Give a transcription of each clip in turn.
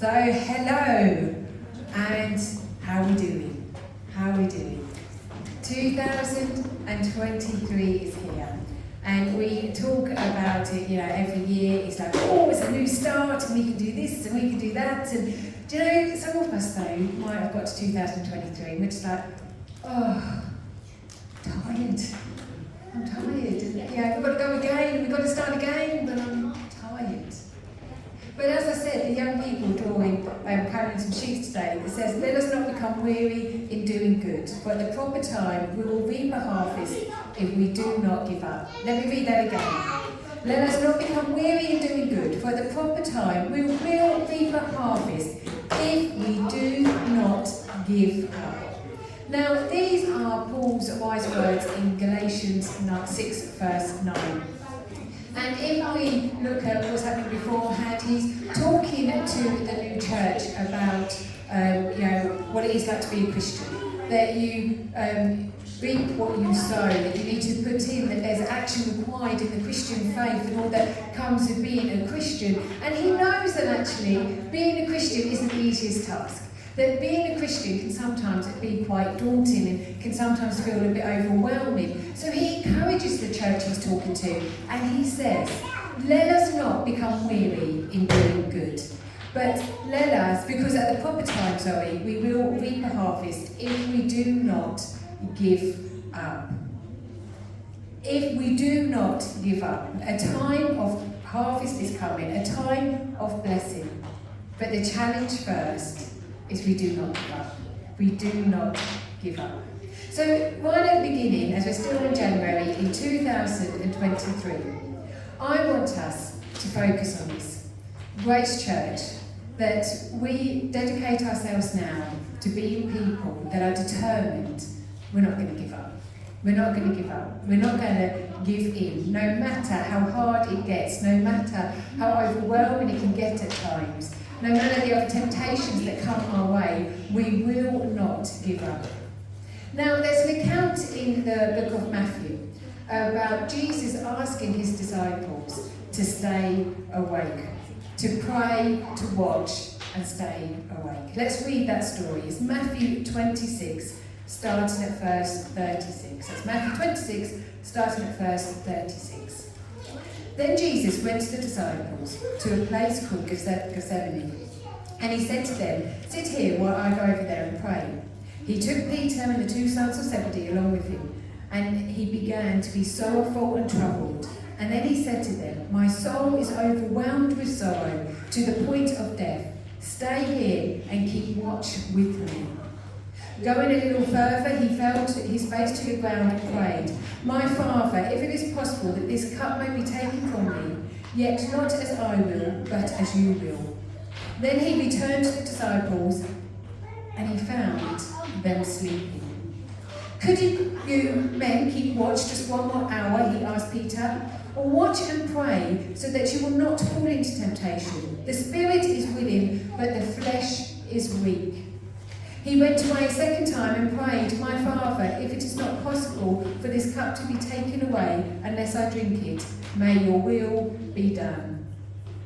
So, hello, and how are we doing? How are we doing? 2023 is here, and we talk about it, every year. It's like, oh, it's a new start, and we can do this, and we can do that, and do you know, some of us, though, might have got to 2023, and we're just like, oh, tired. I'm tired. Yeah, we've got to go again, we've got to start again, but I'm tired. But as I said, the young people drawing, carrying some sheets today that says, let us not become weary in doing good, for at the proper time we will reap a harvest if we do not give up. Let me read that again. Let us not become weary in doing good, for at the proper time we will reap a harvest if we do not give up. Now, these are Paul's wise words in Galatians 6, verse 9. And if we look at what's happening beforehand, he's talking to the new church about, what it is like to be a Christian. That you reap what you sow, that you need to put in, that there's action required in the Christian faith and all that comes with being a Christian. And he knows that actually being a Christian isn't the easiest task. That being a Christian can sometimes be quite daunting and can sometimes feel a bit overwhelming. So he encourages the church he's talking to, and he says, let us not become weary in doing good, but let us, because at the proper time, we will reap a harvest if we do not give up. If we do not give up, a time of harvest is coming, a time of blessing. But the challenge first is we do not give up. We do not give up. So right at the beginning, as we're still in January in 2023, I want us to focus on this. Grace Church, that we dedicate ourselves now to being people that are determined we're not going to give up. We're not going to give up. We're not going to give in, no matter how hard it gets, no matter how overwhelming it can get at times. No matter the other temptations that come our way, we will not give up. Now, there's an account in the book of Matthew about Jesus asking his disciples to stay awake, to pray, to watch, and stay awake. Let's read that story. It's Matthew 26, starting at verse 36. That's Matthew 26, starting at verse 36. Then Jesus went to the disciples to a place called Gethsemane, and he said to them, sit here while I go over there and pray. He took Peter and the two sons of Zebedee along with him, and he began to be sorrowful and troubled. And then he said to them, my soul is overwhelmed with sorrow to the point of death. Stay here and keep watch with me. Going a little further, he fell his face to the ground and prayed, my Father, if it is possible that this cup may be taken from me, yet not as I will, but as you will. Then he returned to the disciples, and he found them sleeping. Could you men keep watch just one more hour, he asked Peter, or watch and pray so that you will not fall into temptation. The spirit is willing, but the flesh is weak. He went away a second time and prayed, my Father, if it is not possible for this cup to be taken away unless I drink it, may your will be done.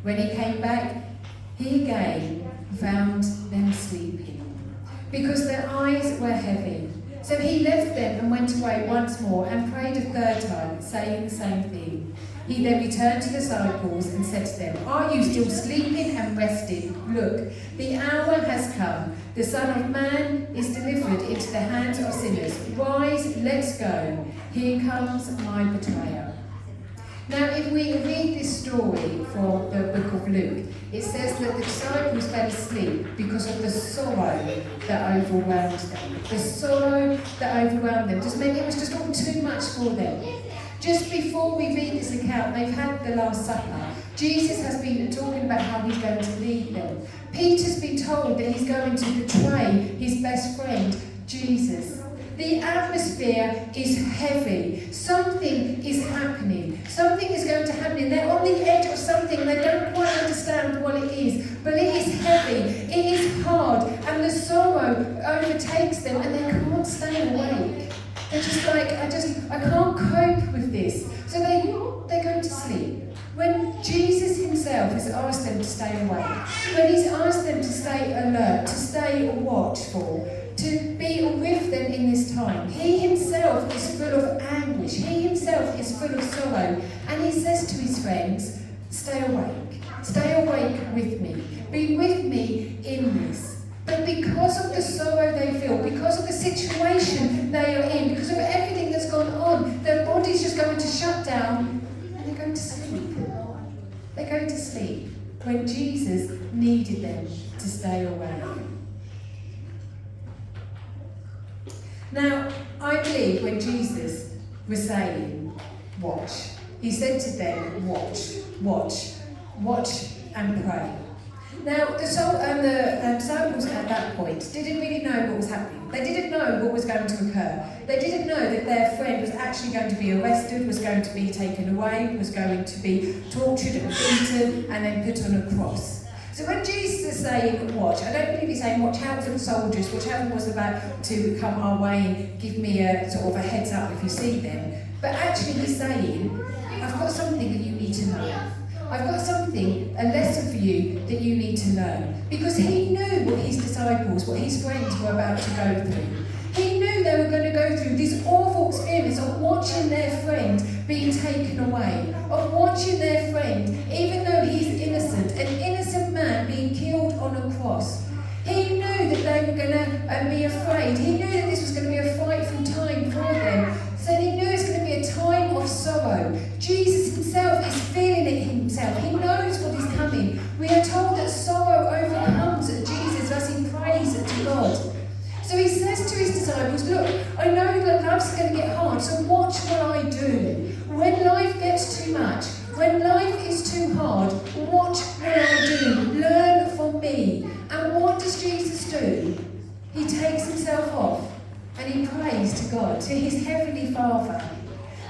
When he came back, he again found them sleeping, because their eyes were heavy. So he left them and went away once more and prayed a third time, saying the same thing. He then returned to the disciples and said to them, are you still sleeping and resting? Look, the hour has come. The Son of Man is delivered into the hands of sinners. Rise, let's go. Here comes my betrayer. Now, if we read this story from the book of Luke, it says that the disciples fell asleep because of the sorrow that overwhelmed them. The sorrow that overwhelmed them just meant it was just all too much for them. Just before we read this account, they've had the Last Supper. Jesus has been talking about how he's going to lead them. Peter's been told that he's going to betray his best friend, Jesus. The atmosphere is heavy. Something is happening. Something is going to happen. They're on the edge of something. They don't quite understand what it is. But it is heavy. It is hard. And the sorrow overtakes them and they can't stay awake. They're just like, I can't cope with this. So they're going to sleep. When Jesus himself has asked them to stay awake, when he he's asked them to stay alert, to stay watchful, to be with them in this time. He himself is full of anguish. He himself is full of sorrow. And he says to his friends, stay awake with me. Be with me in this. But because of the sorrow they feel, because of the situation they are in, because of everything that's gone on, their body's just going to shut down and they're going to sleep. They're going to sleep when Jesus needed them to stay awake. Now, I believe when Jesus was saying, watch, he said to them, watch and pray. Now, the disciples at that point didn't really know what was happening. They didn't know what was going to occur. They didn't know that their friend was actually going to be arrested, was going to be taken away, was going to be tortured and beaten and then put on a cross. So when Jesus is saying watch, I don't believe he's saying watch out for the soldiers, watch out for what's about to come our way and give me a sort of a heads up if you see them. But actually he's saying, I've got something that you need to know. I've got something, a lesson for you that you need to learn. Because he knew what his disciples, what his friends were about to go through. He knew they were going to go through this awful experience of watching their friend being taken away, of watching their friend, even though he's innocent, an innocent man being killed on a cross. He knew that they were going to be afraid. He knew that this was going to be a frightful time for them. So he knew it's going to be a time of sorrow. Jesus himself is feeling it himself. He knows what is coming. We are told that sorrow overcomes Jesus as he prays to God. So he says to his disciples, look, I know that life's going to get hard, so watch what I do. When life gets too much, when life is too hard, watch what I do. Learn from me. And what does Jesus do? He takes himself off and he prays to God, to his heavenly Father.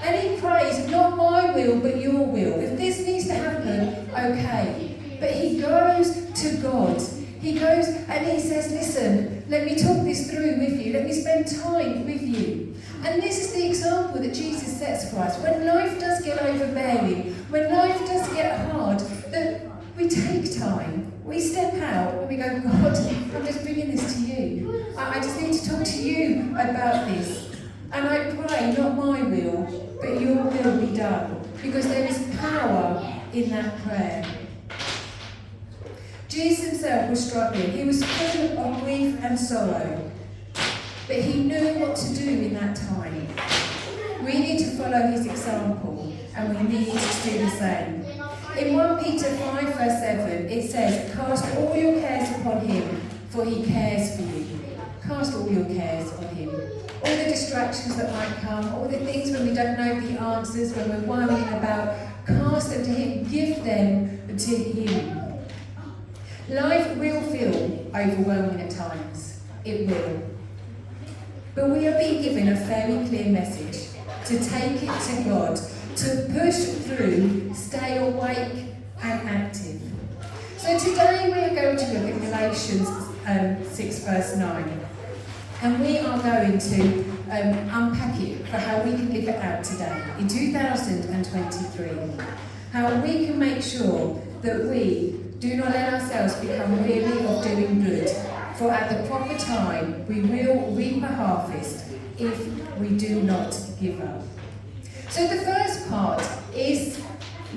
And he prays, not my will, but your will. If this needs to happen, okay. But he goes to God. He goes and he says, listen, let me talk this through with you. Let me spend time with you. And this is the example that Jesus sets for us. When life does get overbearing, when life does get hard, that we take time. We step out and we go, God, I'm just bringing this to you. I just need to talk to you about this. And I pray, not my will, but your will be done. Because there is power in that prayer. Jesus himself was struggling. He was full of grief and sorrow. But he knew what to do in that time. We need to follow his example, and we need to do the same. In 1 Peter 5 verse 7, it says, cast all your cares upon him, for he cares for you. Cast all your cares on him. All the distractions that might come, all the things when we don't know the answers, when we're worrying about, cast them to him, give them to him. Life will feel overwhelming at times. It will. But we are being given a very clear message to take it to God, to push through, stay awake and active. So today we are going to look at Galatians 6 verse 9. And we are going to unpack it for how we can live it out today in 2023. How we can make sure that we do not let ourselves become weary of doing good, for at the proper time we will reap a harvest if we do not give up. So the first part is,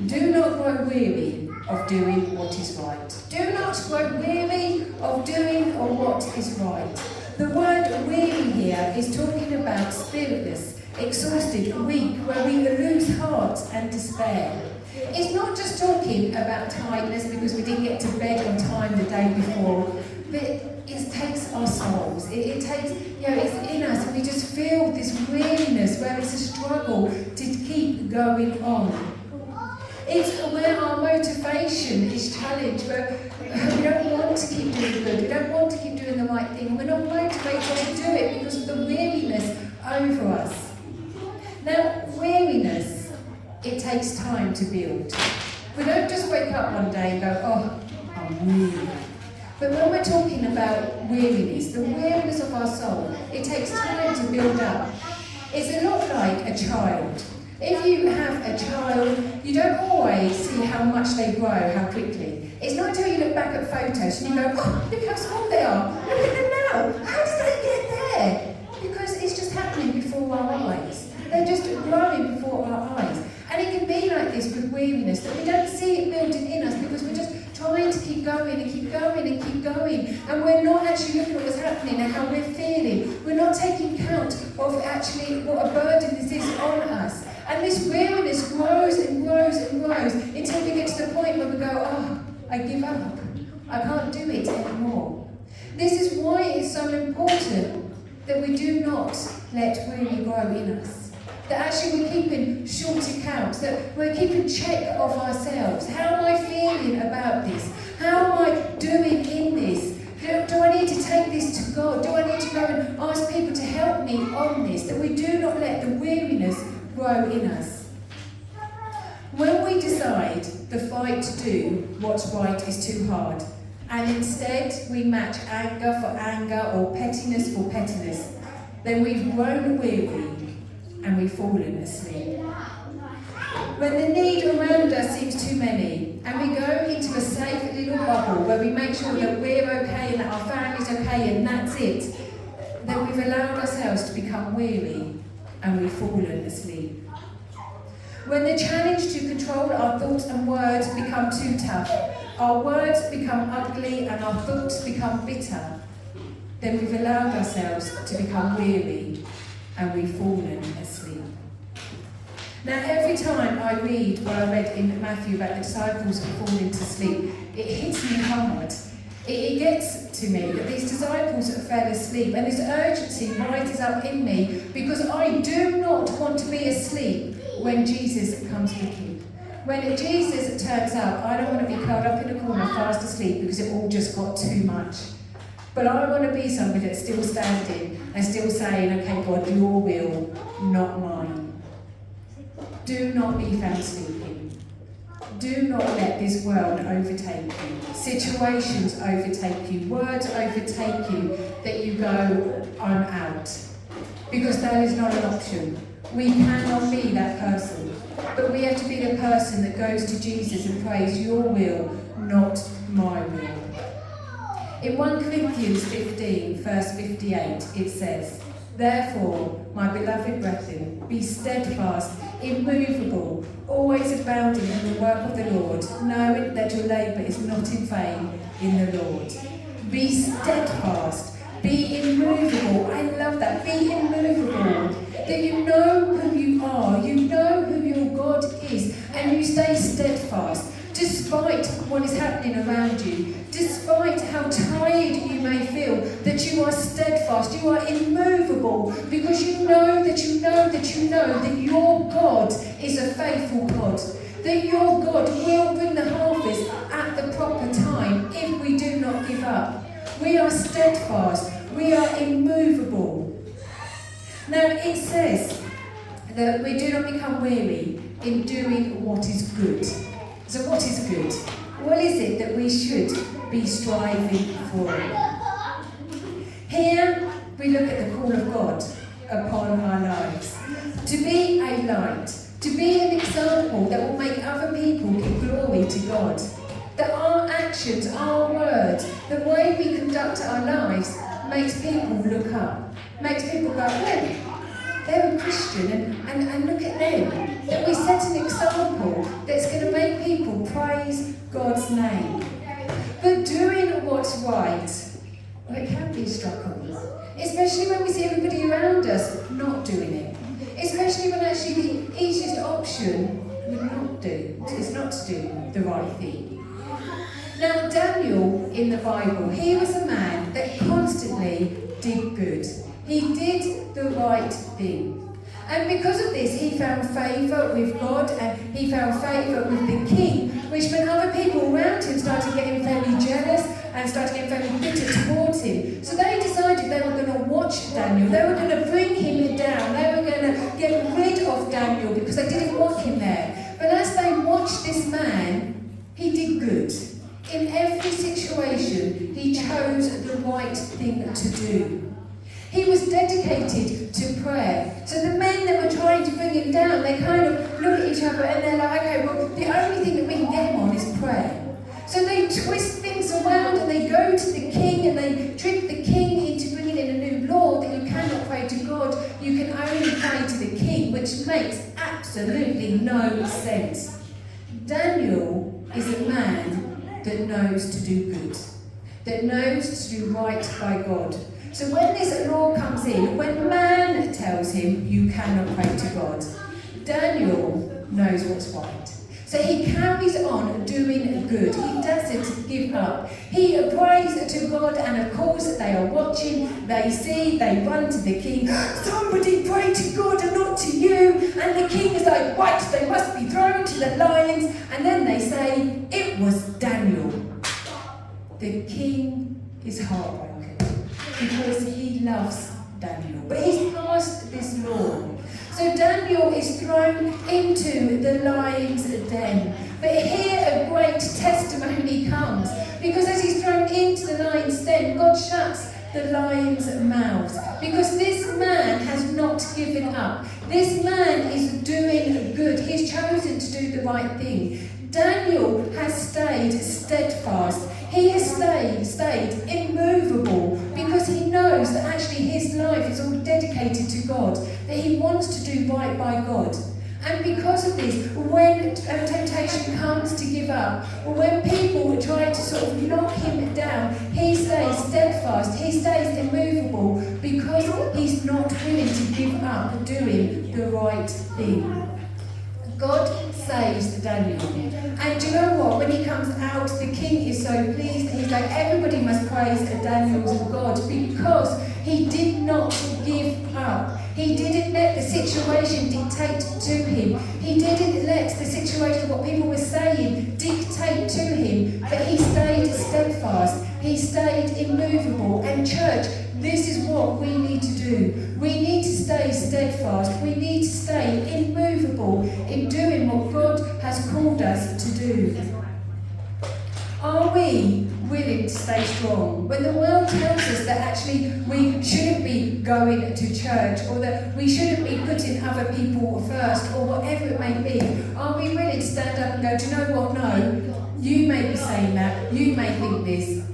do not grow weary of doing what is right. Do not grow weary of doing what is right. The word weary here is talking about spiritless, exhausted, weak, where we lose heart and despair. It's not just talking about tiredness because we didn't get to bed on time the day before, but it takes our souls. It takes, it's in us, and we just feel this weariness where it's a struggle to keep going on. It's where our motivation is challenged, where we don't want to keep doing good, we don't want to keep doing the right thing, and we're not motivated to do it because of the weariness over us. Now, weariness, it takes time to build. We don't just wake up one day and go, oh, I'm weary. But when we're talking about weariness, the weariness of our soul, it takes time to build up. It's a lot like a child. If you have a child, you don't always see how much they grow, how quickly. It's not until you look back at photos and you go, oh, look how small they are. Look at them now. How did they get there? Because it's just happening before our eyes. They're just growing before our eyes. And it can be like this with weariness, that we don't see it building in us because we're just trying to keep going and keep going and keep going. And we're not actually looking at what's happening and how we're feeling. We're not taking count of actually what a burden this is on us. And this weariness grows and grows and grows until we get to the point where we go, oh, I give up. I can't do it anymore. This is why it's so important that we do not let weary grow in us. That actually we're keeping short accounts, that we're keeping check of ourselves. How am I feeling about this? How am I doing in this? Do I need to take this to God? Do I need to go and ask people to help me on this? That we do not let the weariness grow in us. When we decide the fight to do what's right is too hard, and instead we match anger for anger or pettiness for pettiness, then we've grown weary and we've fallen asleep. When the need around us seems too many, and we go into a safe little bubble where we make sure that we're okay and that our family's okay and that's it, then we've allowed ourselves to become weary and we've fallen asleep. When the challenge to control our thoughts and words become too tough, our words become ugly and our thoughts become bitter, then we've allowed ourselves to become weary and we've fallen asleep. Now, every time I read what I read in Matthew about the disciples falling to sleep, it hits me hard. It gets to me that these disciples fell asleep, and this urgency rises up in me because I do not want to be asleep when Jesus comes looking. When Jesus turns up, I don't want to be curled up in a corner fast asleep because it all just got too much. But I want to be somebody that's still standing and still saying, okay, God, your will, not mine. Do not be found sleeping. Do not let this world overtake you. Situations overtake you. Words overtake you that you go, I'm out. Because that is not an option. We cannot be that person. But we have to be the person that goes to Jesus and prays, your will, not my will. In 1 Corinthians 15, verse 58, it says, therefore, my beloved brethren, be steadfast, immovable, always abounding in the work of the Lord, knowing that your labour is not in vain in the Lord. Be steadfast, be immovable. I love that. Be immovable. That you know who you are, you know who your God is, and you stay steadfast. Despite what is happening around you, despite how tired you may feel, that you are steadfast, you are immovable, because you know that you know that you know that your God is a faithful God, that your God will bring the harvest at the proper time if we do not give up. We are steadfast, we are immovable. Now it says that we do not become weary in doing what is good. So what is good? What is it that we should be striving for? Here we look at the call of God upon our lives. To be a light, to be an example that will make other people give glory to God. That our actions, our words, the way we conduct our lives makes people look up. Makes people go, oh, they're a Christian and look at them. That we set an example that's going to make people praise God's name. But doing what's right, well, it can be a struggle. Especially when we see everybody around us not doing it. Especially when actually the easiest option is not to do the right thing. Now Daniel in the Bible, he was a man that constantly did good. He did the right thing. And because of this, he found favour with God and he found favour with the king, which meant other people around him started getting very jealous and started getting very bitter towards him. So they decided they were going to watch Daniel. They were going to bring him down. They were going to get rid of Daniel because they didn't want him there. But as they watched this man, he did good. In every situation, he chose the right thing to do. He was dedicated to prayer. So the men that were trying to bring him down, they kind of look at each other and they're like, okay, well, the only thing that we can get him on is prayer. So they twist things around and they go to the king and they trick the king into bringing in a new law that you cannot pray to God, you can only pray to the king, which makes absolutely no sense. Daniel is a man that knows to do good, that knows to do right by God. So when this law comes in, when man tells him you cannot pray to God, Daniel knows what's right. So he carries on doing good. He doesn't give up. He prays to God, and of course they are watching, they see, they run to the king. Somebody pray to God and not to you. And the king is like, right, they must be thrown to the lions. And then they say, it was Daniel. The king is heartbroken because he loves Daniel. But he's passed this law. So Daniel is thrown into the lion's den. But here a great testimony comes, because as he's thrown into the lion's den, God shuts the lion's mouths, because this man has not given up. This man is doing good. He's chosen to do the right thing. Daniel has stayed steadfast. He has stayed immovable, because he knows that actually his life is all dedicated to God, that he wants to do right by God. And because of this, when temptation comes to give up, or when people try to sort of knock him down, he stays steadfast, he stays immovable, because he's not willing to give up doing the right thing. God saves Daniel. And do you know what? When he comes out, the king is so pleased. He's like, everybody must praise Daniel's God, because he did not give up. He didn't let the situation dictate to him. He didn't let the situation, what people were saying, dictate to him. But he stayed steadfast. He stayed immovable. And church, this is what we need to do. We need to stay steadfast. We need to stay immovable in doing what God has called us to do. Are we willing to stay strong? When the world tells us that actually we shouldn't be going to church, or that we shouldn't be putting other people first, or whatever it may be, are we willing to stand up and go, do you know what? No, you may be saying that, you may think this,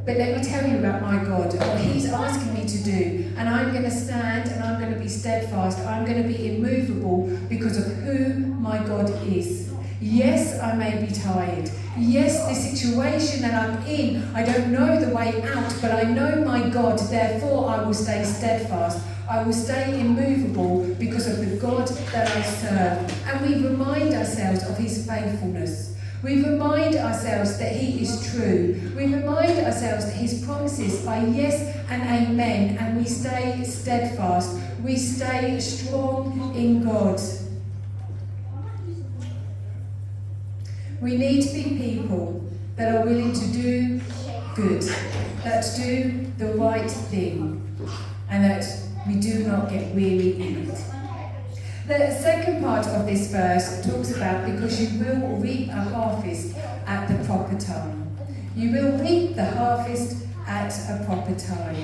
but let me tell you about my God, what he's asking me to do. And I'm going to stand and I'm going to be steadfast. I'm going to be immovable because of who my God is. Yes, I may be tired. Yes, the situation that I'm in, I don't know the way out, but I know my God. Therefore, I will stay steadfast. I will stay immovable because of the God that I serve. And we remind ourselves of his faithfulness. We remind ourselves that he is true. We remind ourselves that his promises are yes and amen, and we stay steadfast. We stay strong in God. We need to be people that are willing to do good, that do the right thing, and that we do not get weary in it. The second part of this verse talks about, because you will reap a harvest at the proper time. You will reap the harvest at a proper time.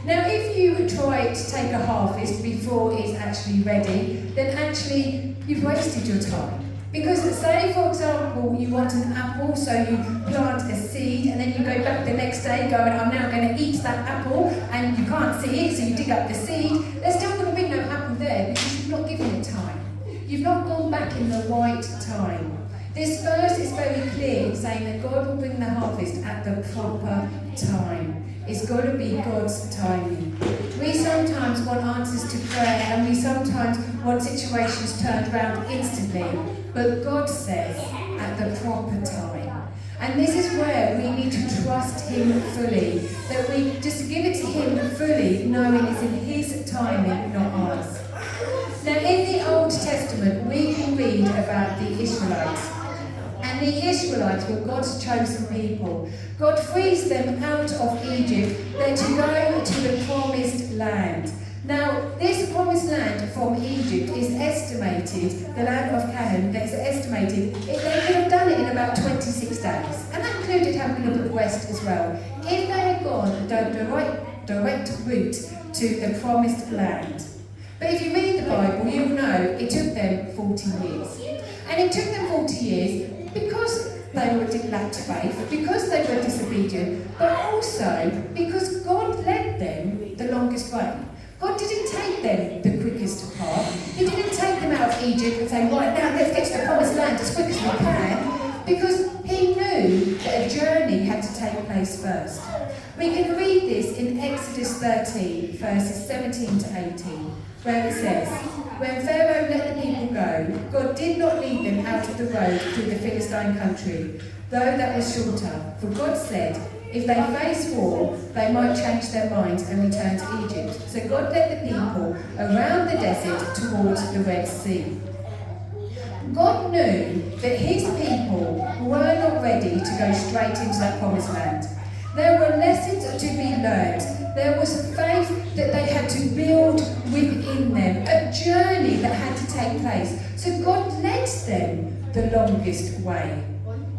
Now, if you try to take a harvest before it's actually ready, then actually you've wasted your time. Because say, for example, you want an apple, so you plant a seed, and then you go back the next day going, I'm now going to eat that apple, and you can't see it, so you dig up the seed. There's still going to be no apple there, because you've not given it time. You've not gone back in the right time. This verse is very clear, saying that God will bring the harvest at the proper time. It's got to be God's timing. We sometimes want answers to prayer, and we sometimes want situations turned around instantly. But God says at the proper time. And this is where we need to trust him fully. That we just give it to him fully, knowing it's in his timing, not ours. Now, in the Old Testament, we can read about the Israelites. And the Israelites were God's chosen people. God frees them out of Egypt. They're to go to the promised land. Now, this promised land from Egypt is estimated, the land of Canaan, that's estimated, they could have done it in about 26 days. And that included having a look at the west as well. If they had gone the right direct route to the promised land. But if you read the Bible, you'll know it took them 40 years. And it took them 40 years because they lacked faith, because they were disobedient, but also because God led them the longest way. God didn't take them the quickest path. He didn't take them out of Egypt and say, right now, let's get to the promised land as quick as we can, because he knew that a journey had to take place first. We can read this in Exodus 13, verses 17 to 18, where it says, when Pharaoh let the people go, God did not lead them out of the road through the Philistine country, though that was shorter. For God said, if they face war, they might change their minds and return to Egypt. So God led the people around the desert towards the Red Sea. God knew that his people were not ready to go straight into that promised land. There were lessons to be learned. There was faith that they had to build within them, a journey that had to take place. So God led them the longest way.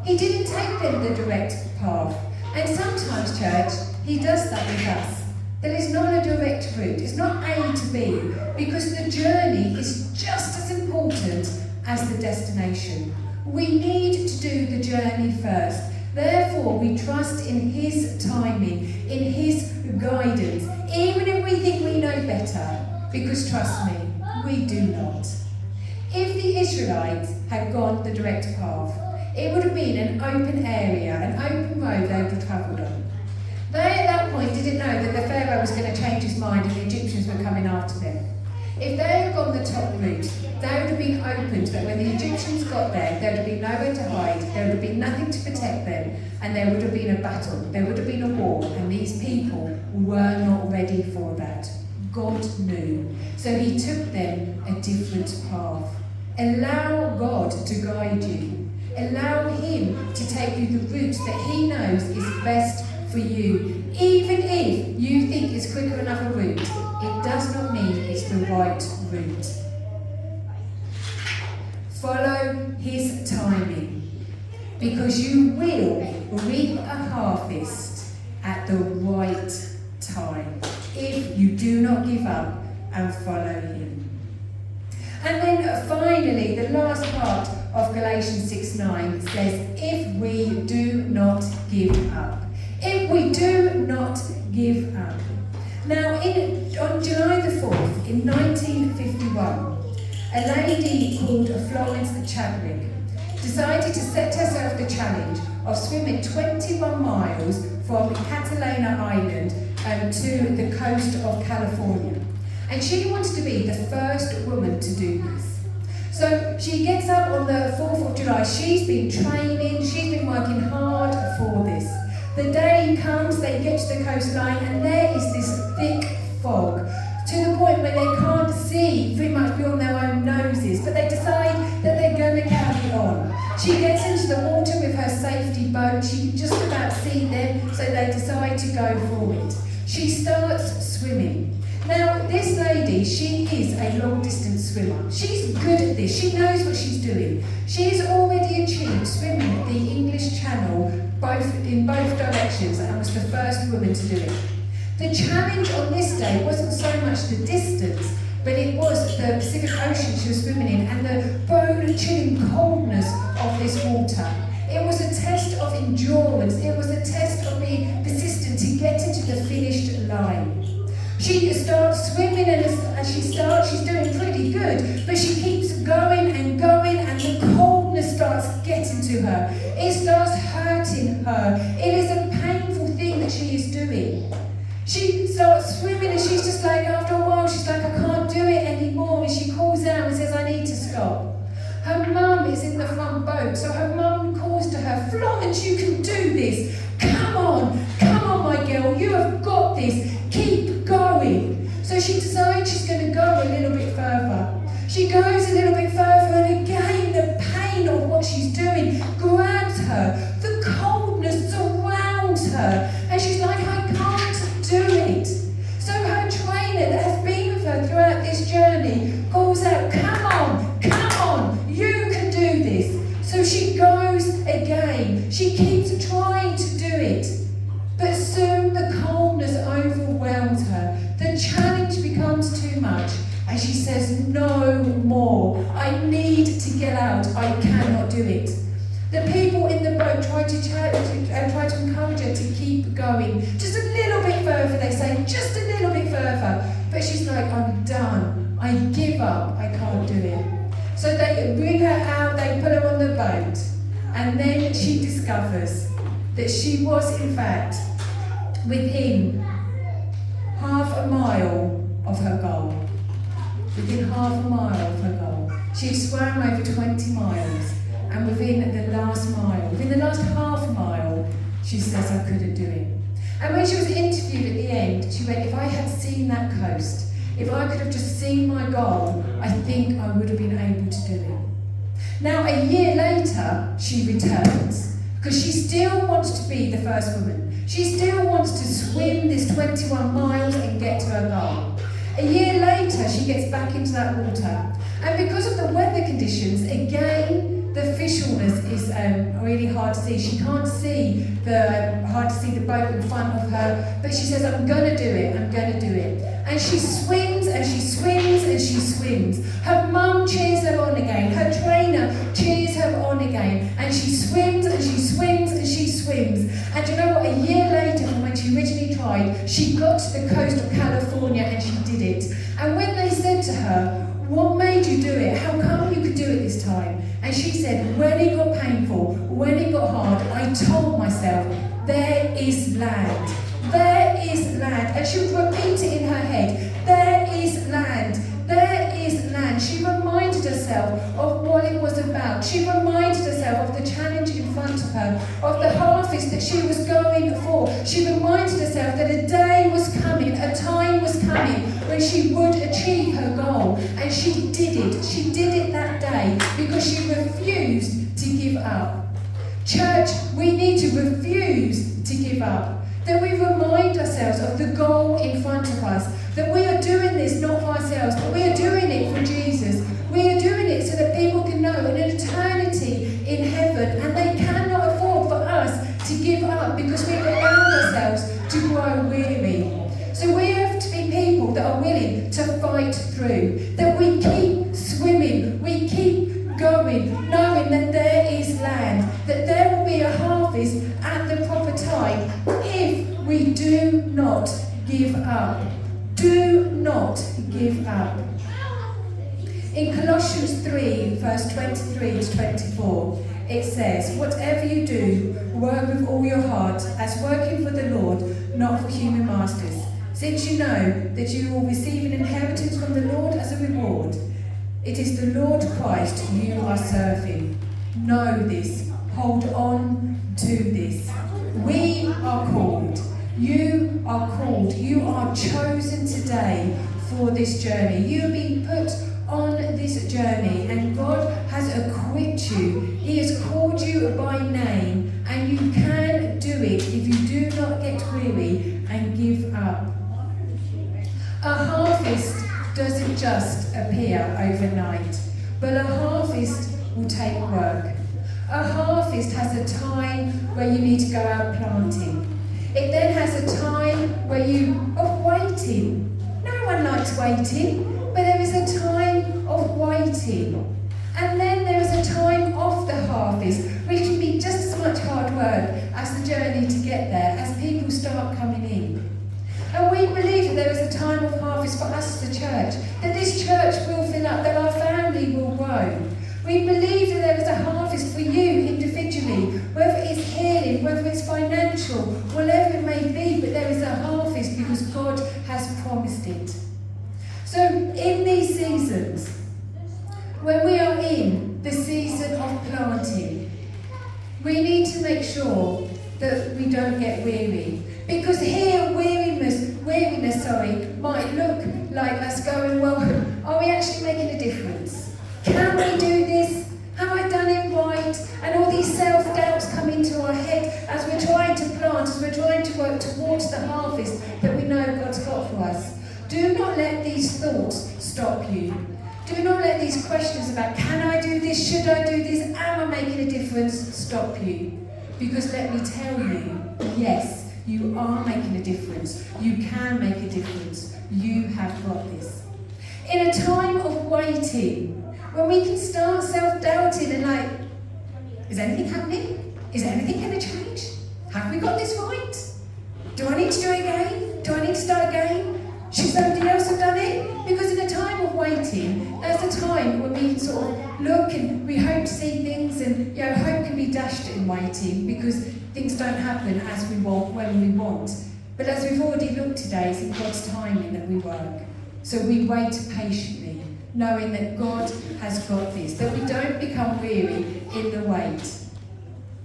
He didn't take them the direct path. And sometimes, church, he does that with us. There is not a direct route. It's not A to B, because the journey is just as important as the destination. We need to do the journey first. Therefore, we trust in his timing, in his guidance, even if we think we know better, because trust me, we do not. If the Israelites had gone the direct path, it would have been an open area, an open road they would have travelled on. They at that point didn't know that the Pharaoh was going to change his mind and the Egyptians were coming after them. If they had gone the top route, they would have been open to that. When the Egyptians got there, there would have been nowhere to hide, there would have been nothing to protect them, and there would have been a battle, there would have been a war, and these people were not ready for that. God knew. So he took them a different path. Allow God to guide you. Allow him to take you the route that he knows is best for you. Even if you think it's quicker another route, it does not mean it's the right route. Follow his timing, because you will reap a harvest at the right time if you do not give up and follow him. And then finally, the last part of Galatians 6:9 says, if we do not give up. If we do not give up. Now, on July the 4th, in 1951, a lady called Florence Chadwick decided to set herself the challenge of swimming 21 miles from Catalina Island to the coast of California. And she wanted to be the first woman to do this. So she gets up on the 4th of July. She's been training, she's been working hard for this. The day comes, they get to the coastline, and there is this thick fog, to the point where they can't see pretty much beyond their own noses, but they decide that they're going to carry on. She gets into the water with her safety boat. She can just about see them, so they decide to go for it. She starts swimming. Now, this lady, she is a long-distance swimmer. She's good at this. She knows what she's doing. She's already achieved swimming the English Channel in both directions and was the first woman to do it. The challenge on this day wasn't so much the distance, but it was the Pacific Ocean she was swimming in and the bone-chilling coldness of this water. It was a test of endurance. It was a test of being persistent to get into the finished line. She starts swimming, and as she starts, she's doing pretty good, but she keeps going, and the coldness starts getting to her. It starts hurting her. It is a painful thing that she is doing. She starts swimming, and she's just like, after a while, she's like, I can't do it anymore, and she calls out and says, I need to stop. Her mum is in the front boat, so her mum calls to her, Florence, you can do this. Come on, my girl, you have got this. Keep going. So she decides she's going to go a little bit further. She goes a little bit further, and again, the pain of what she's doing grabs her. The coldness surrounds her, and she's like, I can't do it. So her trainer that has been with her throughout this journey calls out, come on, you can do this. So she goes again. She keeps trying to do it. But soon the coldness overwhelms challenge becomes too much, and she says, no more. I need to get out. I cannot do it. The people in the boat try to encourage her to keep going. Just a little bit further, they say, just a little bit further. But she's like, I'm done. I give up. I can't do it. So they bring her out, they put her on the boat. And then she discovers that she was, in fact, within half a mile of her goal. Within half a mile of her goal. She swam over 20 miles. And within the last mile, within the last half mile, she says, I couldn't do it. And when she was interviewed at the end, she went, if I had seen that coast, if I could have just seen my goal, I think I would have been able to do it. Now, a year later, she returns, because she still wants to be the first woman. She still wants to swim this 21 miles and get to her goal. A year later, she gets back into that water. And because of the weather conditions, again, the visualness is really hard to see. She can't see hard to see the boat in front of her, but she says, I'm going to do it, I'm going to do it. And she swims and she swims and she swims. Her mum cheers her on again, her trainer cheers her on again, and she swims and she swims and she swims. And you know what, a year later from when she originally tried, she got to the coast of California and she did it. And when they said to her, what made you do it? How come you could do it this time? And she said, when it got painful, when it got hard, I told myself, there is land. There is land. And she would repeat it in her head. There is land. There is land. She reminded herself of what it was about. She reminded herself of the challenge in front of her, of the harvest that she was going for. She reminded herself that a day was coming, a time was coming when she would achieve her goal. And she did it. She did it that day because she refused to give up. Church, we need to refuse to give up. That we remind ourselves of the goal in front of us. That we are doing this not for ourselves, but we are doing it for Jesus. We are doing it so that people can know an eternity in heaven, and they cannot afford for us to give up because we've allowed ourselves to grow weary. So we have to be people that are willing to fight through, that we keep swimming, we keep going, knowing that there is land, that there will be a harvest at the proper time if we do not give up. Do not give up. In Colossians 3, verse 23 to 24, it says, whatever you do, work with all your heart, as working for the Lord, not for human masters, since you know that you will receive an inheritance from the Lord as a reward. It is the Lord Christ you are serving. Know this. Hold on to this. We are called. You are called. You are chosen today for this journey. You have been put on this journey, and God has equipped you. He has called you by name, and you can do it if you do not get weary and give up. A harvest doesn't just appear overnight, but a harvest will take work. A harvest has a time where you need to go out planting. It then has a time where of waiting. No one likes waiting, but there is a time of waiting. And then there is a time of the harvest, which can be just as much hard work as the journey to get there, as people start coming in. And we believe that there is a time of harvest for us as a church, that this church will fill up, that our family will grow. We believe that there is a harvest for you individually, whether it's healing, whether it's financial, whatever it may be, but there is a harvest because God has promised it. So in these seasons, when we are in the season of planting, we need to make sure that we don't get weary. Because here, weariness, might look like us going, well, are we actually making a difference? Can we do this? Have I done it right? And all these self-doubts come into our head as we're trying to plant, as we're trying to work towards the harvest that we know God's got for us. Do not let these thoughts stop you. Do not let these questions about, can I do this? Should I do this? Am I making a difference? Stop you. Because let me tell you, yes, You are making a difference. You can make a difference. You have got this. In a time of waiting, when we can start self-doubting and like, is anything happening? Is anything going to change? Have we got this right? Do I need to do it again? Do I need to start again? Should somebody else have done it? Because in a time of waiting, that's a time when we sort of look and we hope to see things, and hope can be dashed in waiting because things don't happen as we want, when we want. But as we've already looked today, it's in God's timing that we work. So we wait patiently, knowing that God has got this, that we don't become weary in the wait,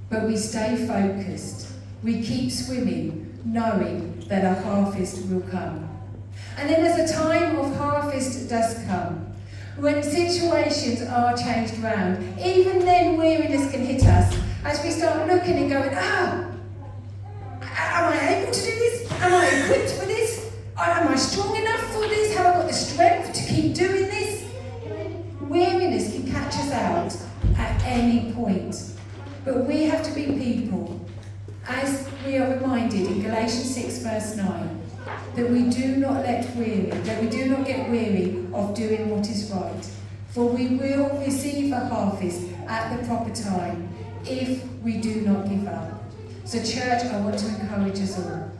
but we stay focused. We keep swimming, knowing that our harvest will come. And then as the time of harvest does come, when situations are changed around, even then weariness can hit us as we start looking and going, am I able to do this? Am I equipped for this? Am I strong enough for this? Have I got the strength to keep doing this? Weariness can catch us out at any point. But we have to be people, as we are reminded in Galatians 6 verse 9, that we do not get weary of doing what is right. For we will receive a harvest at the proper time if we do not give up. So church, I want to encourage us all.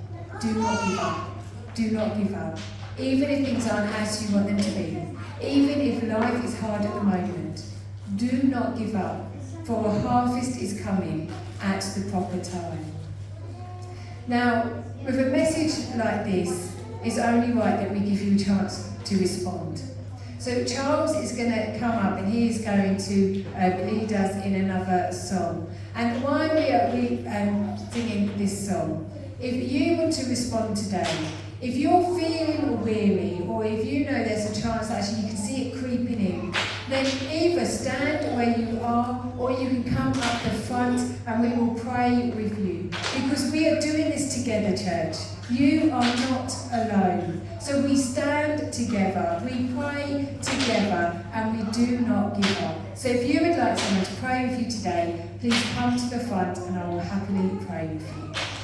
Do not give up. Do not give up. Even if things aren't as you want them to be. Even if life is hard at the moment. Do not give up. For a harvest is coming at the proper time. Now, with a message like this, it's only right that we give you a chance to respond. So Charles is going to come up and he is going to lead us in another song. And while we are singing this song, if you want to respond today, if you're feeling weary, or if you know there's a chance that actually you can see it creeping in, then either stand where you are, or you can come up the front and we will pray with you. Because we are doing this together, church. You are not alone. So we stand together, we pray together, and we do not give up. So if you would like someone to pray with you today, please come to the front and I will happily pray with you.